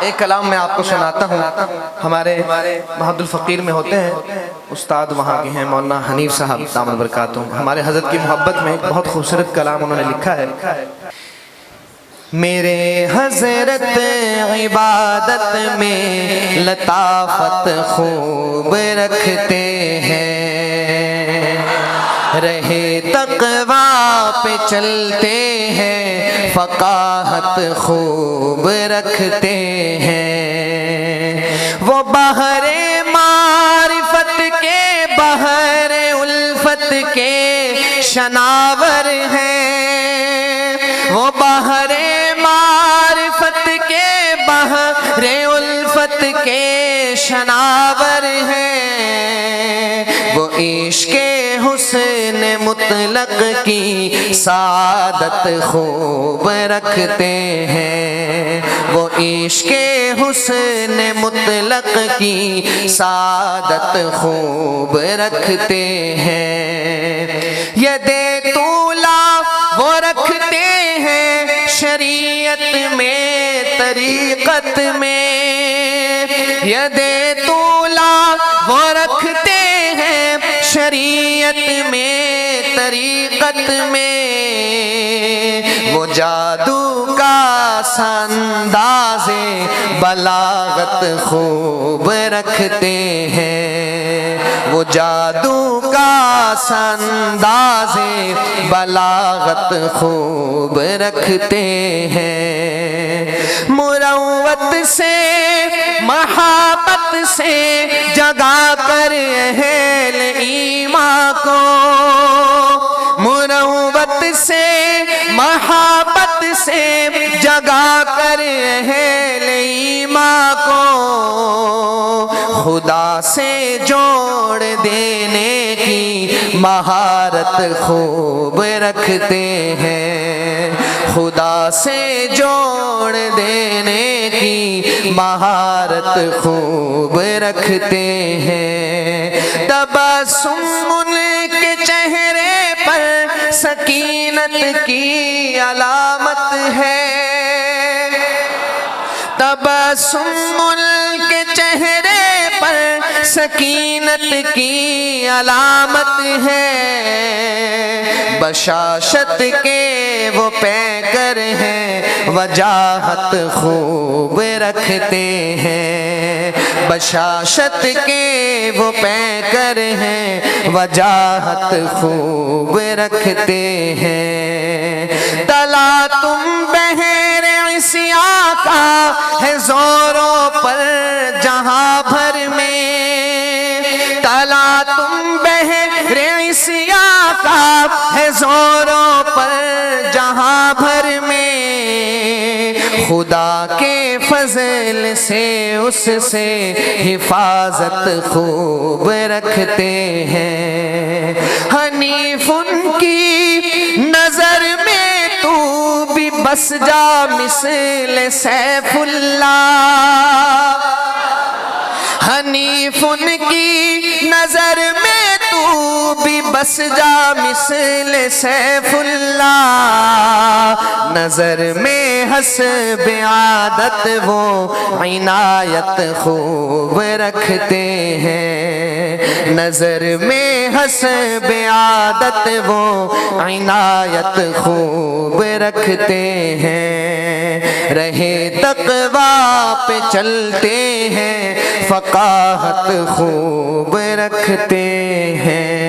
ایک کلام میں آپ کو سناتا ہوں، ہمارے محمد الفقیر میں ہوتے ہیں استاد، وہاں کے ہیں مولانا حنیف صاحب دامت برکاتہم، ہمارے حضرت کی محبت میں ایک بہت خوبصورت کلام انہوں نے لکھا ہے۔ میرے حضرت عبادت میں لطافت خوب رکھتے ہیں، رہے تقویٰ پہ چلتے ہیں، فقاہت خوب رکھتے ہیں۔ وہ بحر معرفت کے بحر الفت کے شناور ہیں، وہ بحر معرفت کے بحر الفت کے شناور ہیں، وہ عشق حسن مطلق کی سعادت خوب رکھتے ہیں، وہ عشق حسن مطلق کی سعادت خوب رکھتے ہیں۔ ید طولا وہ رکھتے ہیں شریعت میں طریقت میں، ید طولا وہ رکھتے ہیں شریعت میں طریقت میں، وہ جادو کا انداز بلاغت خوب رکھتے ہیں، وہ جادو کا انداز بلاغت خوب رکھتے ہیں۔ مروت سے محبت سے جگا کر اہل ایمان کو، مروت سے محبت سے جگا کر اہل ایمان کو، خدا سے جوڑ دینے کی مہارت خوب رکھتے ہیں، خدا سے جوڑ دینے کی مہارت خوب رکھتے ہیں۔ تبسم ان کے چہرے پر سکینت کی علامت ہے، تبسم ان کے چہرے پر سکینت کی علامت ہے، بشاشت کے وہ پیکر ہیں، وجاہت خوب رکھتے ہیں، بشاشت کے وہ پیکر ہیں، وجاہت خوب رکھتے ہیں۔ تلا تم بحر عصیاں کا ہے زوروں پر جہاں بھر میں، تلا تم بحر عصیاں کا ہے زوروں پر جہاں بھر میں، خدا کے فضل سے اس سے حفاظت خوب رکھتے ہیں۔ حنیف ان کی نظر میں تو بھی بس جا مثل سیف اللہ، حنیف ان کی نظر میں تو بھی بس جا مثل سیف اللہ، نظر میں حسب عادت وہ عنایت خوب رکھتے ہیں، نظر میں حسب عادت وہ عنایت خوب رکھتے ہیں، رہے تقویٰ پہ چلتے ہیں، فقاہت خوب رکھتے ہیں۔